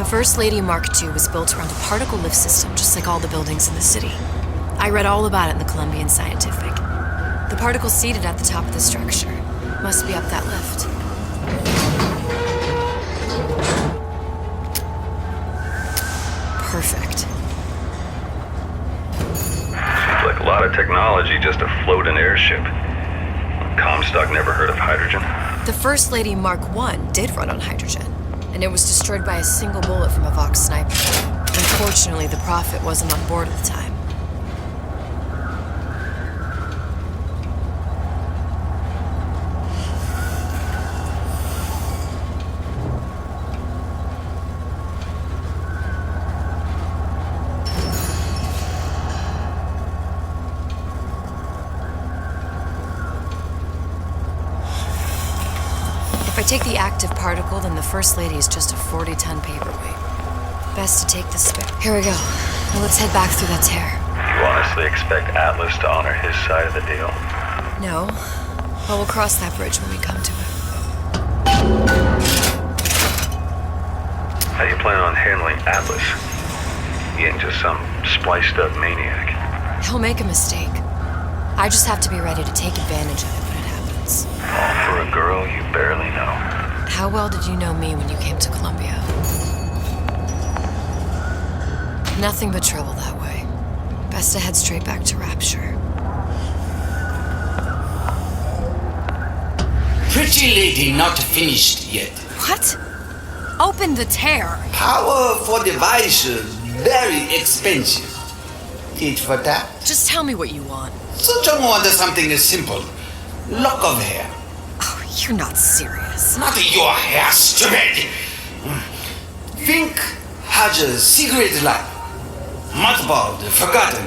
The First Lady Mark II was built around a particle lift system, just like all the buildings in the city. I read all about it in the Columbian Scientific. The particle seated at the top of the structure must be up that lift. Perfect. Seems like a lot of technology just to float an airship. Comstock never heard of hydrogen. The First Lady Mark I did run on hydrogen, and it was destroyed by a single bullet from a Vox sniper. Unfortunately, the Prophet wasn't on board at the time. If I take the active particle, then the First Lady is just a 40-ton paperweight. Best to take the spare. Here we go. Now let's head back through that tear. You honestly expect Atlas to honor his side of the deal? No, but we'll cross that bridge when we come to it. How you plan on handling Atlas? He ain't just some spliced-up maniac. He'll make a mistake. I just have to be ready to take advantage of it when it happens. All for a girl you barely know. How well did you know me when you came to Columbia? Nothing but trouble that way. Best to head straight back to Rapture. Pretty lady not finished yet. What? Open the tear! Power for device very expensive. Tit for tat. Just tell me what you want. Such a wonder something is simple. Lock of hair. Oh, you're not serious. Not your hair, stupid! Think has a cigarette light. Mothballed, forgotten.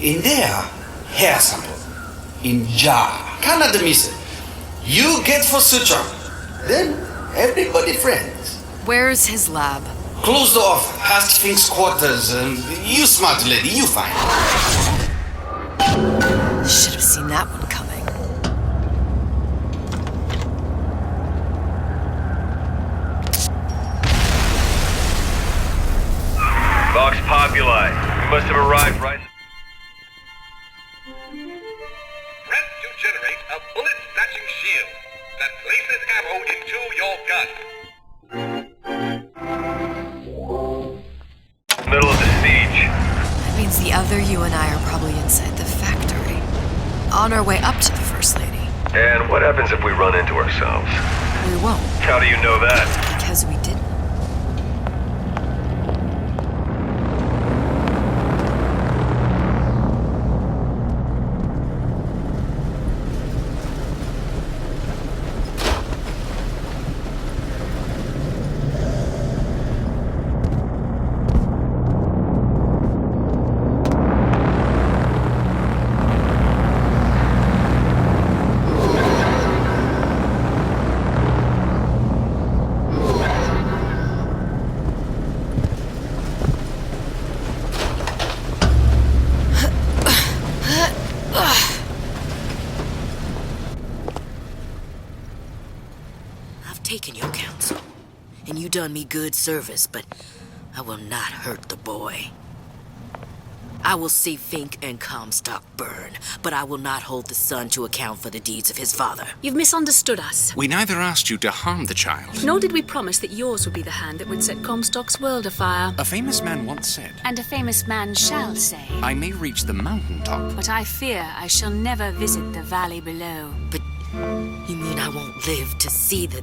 In there, hair sample. In jar. Cannot miss it. You get for suture. Then everybody friends. Where's his lab? Closed off, past Fink's quarters. You smart lady, you find. Should have seen that one coming. Vox Populi. We must have arrived right... Press to generate a bullet-snatching shield that places ammo into your gun. Middle of the siege. That means the other you and I are probably inside the factory. On our way up to the First Lady. And what happens if we run into ourselves? We won't, How do you know that? because we didn't. Taken your counsel, and you done me good service, but I will not hurt the boy. I will see Fink and Comstock burn, but I will not hold the son to account for the deeds of his father. You've misunderstood us. We neither asked you to harm the child. Nor did we promise that yours would be the hand that would set Comstock's world afire. A famous man once said, And a famous man shall say, I may reach the mountaintop. but I fear I shall never visit the valley below. But you mean I won't live to see the...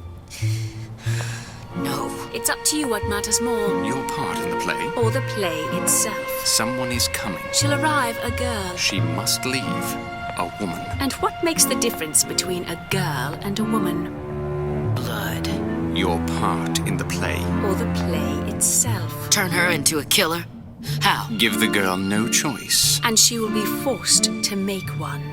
No. It's up to you what matters more, Your part in the play? or the play itself. Someone is coming. She'll arrive a girl. She must leave. A woman. And what makes the difference between a girl and a woman? Blood. Your part in the play. Or the play itself? Turn her into a killer? How? Give the girl no choice. And she will be forced to make one.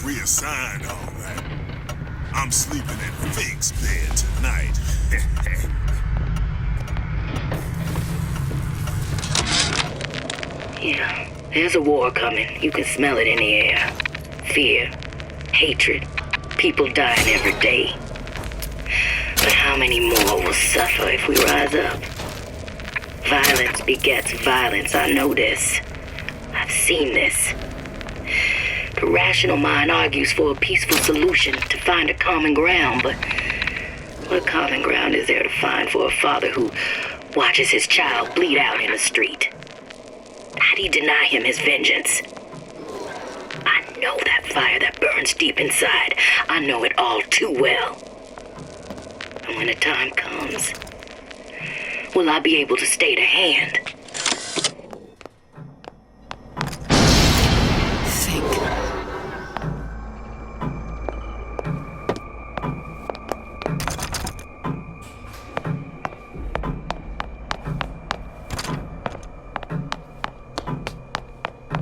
reassigned all that. I'm sleeping in Fink's bed tonight. Yeah, there's a war coming. You can smell it in the air. Fear, hatred, people dying every day. But how many more will suffer if we rise up? Violence begets violence, I know this. I've seen this. The rational mind argues for a peaceful solution to find a common ground, but what common ground is there to find for a father who watches his child bleed out in the street? How'd he deny him his vengeance? I know that fire that burns deep inside. I know it all too well. And when the time comes, will I be able to stay the hand? Think.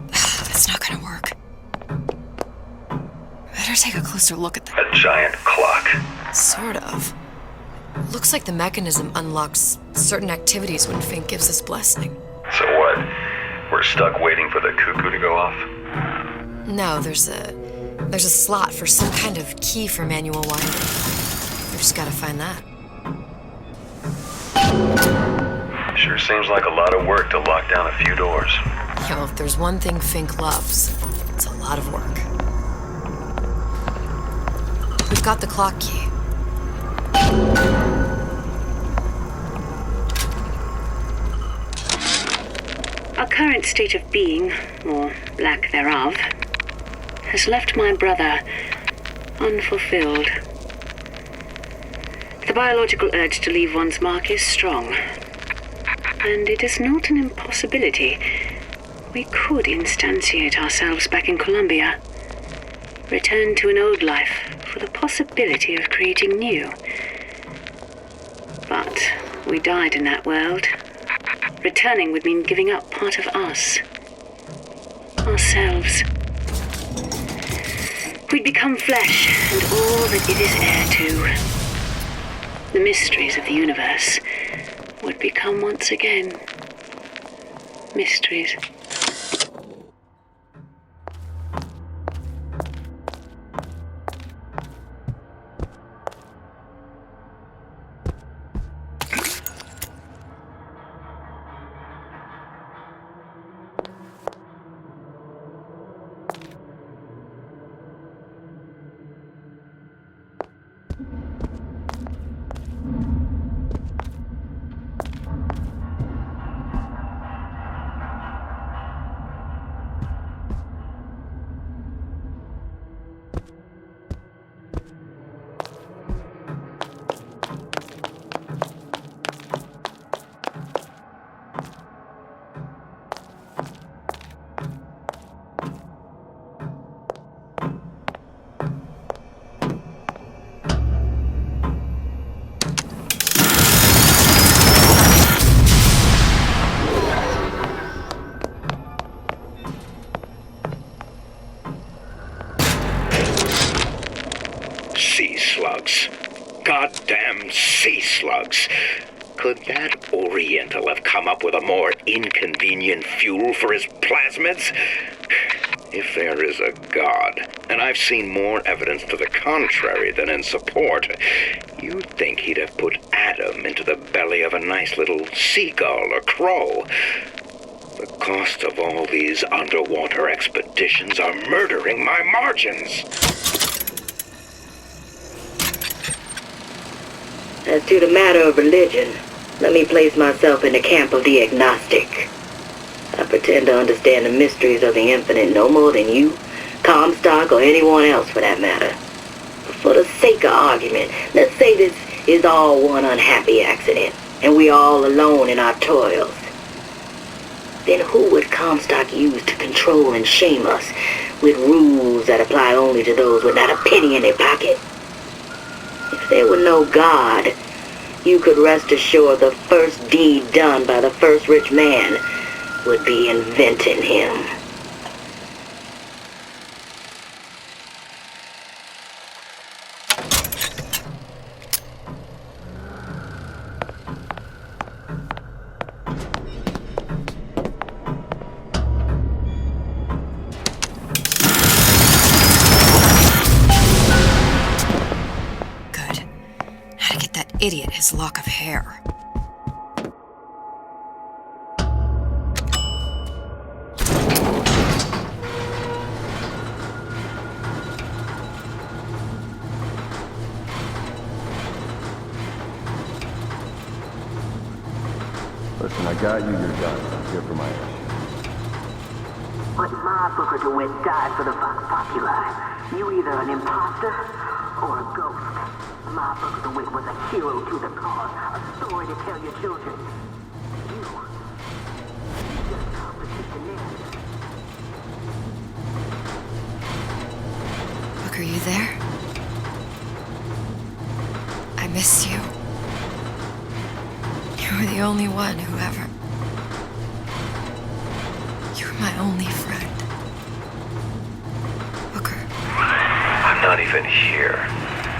That's not gonna work. Better take a closer look at that. A giant clock. Sort of. Looks like the mechanism unlocks certain activities when Fink gives his blessing. So what? We're stuck waiting for the cuckoo to go off? No, there's a slot for some kind of key for manual winding. We just gotta find that. Sure seems like a lot of work to lock down a few doors. Yo, if there's one thing Fink loves, it's a lot of work. We've got the clock key. Our current state of being, or lack thereof, has left my brother unfulfilled. The biological urge to leave one's mark is strong, and it is not an impossibility. We could instantiate ourselves back in Columbia, return to an old life for the possibility of creating new. But we died in that world. Returning would mean giving up part of us. Ourselves. We'd become flesh and all that it is heir to. The mysteries of the universe would become once again mysteries. Sea slugs. Goddamn sea slugs. Could that Oriental have come up with a more inconvenient fuel for his plasmids? If there is a God, and I've seen more evidence to the contrary than in support, you'd think he'd have put Adam into the belly of a nice little seagull or crow. The cost of all these underwater expeditions are murdering my margins. As to the matter of religion, let me place myself in the camp of the agnostic. I pretend to understand the mysteries of the infinite no more than you, Comstock, or anyone else for that matter. But for the sake of argument, let's say this is all one unhappy accident, and we are all alone in our toils. Then who would Comstock use to control and shame us with rules that apply only to those with not a penny in their pocket? If there were no God, you could rest assured the first deed done by the first rich man would be inventing him. that idiot his lock of hair. Listen, I got you your guns. I'm here for my issue. But my Booker DeWitt died for the Vox Populi. You either an imposter or a ghost. My Booker DeWitt was a hero to the cause, a story to tell your children. You just complicate the narrative. Booker, you there? I miss you. You were the only one who ever... You were my only friend. Booker. I'm not even here.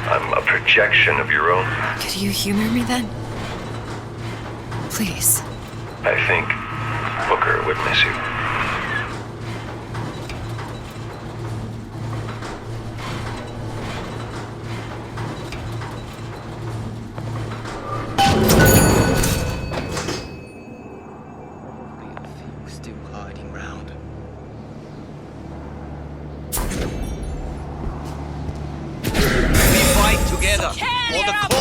I'm a projection of your own. Could you humor me then? Please. I think Booker would miss you. Still hiding round. We fight together for the cause.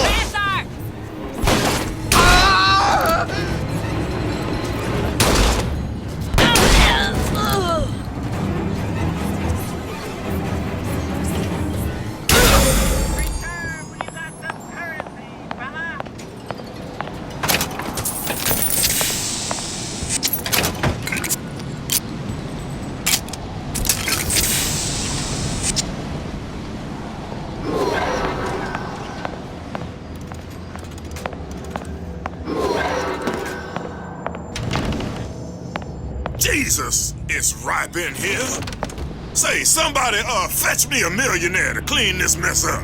Jesus, it's ripe in here. Say, somebody, fetch me a millionaire to clean this mess up.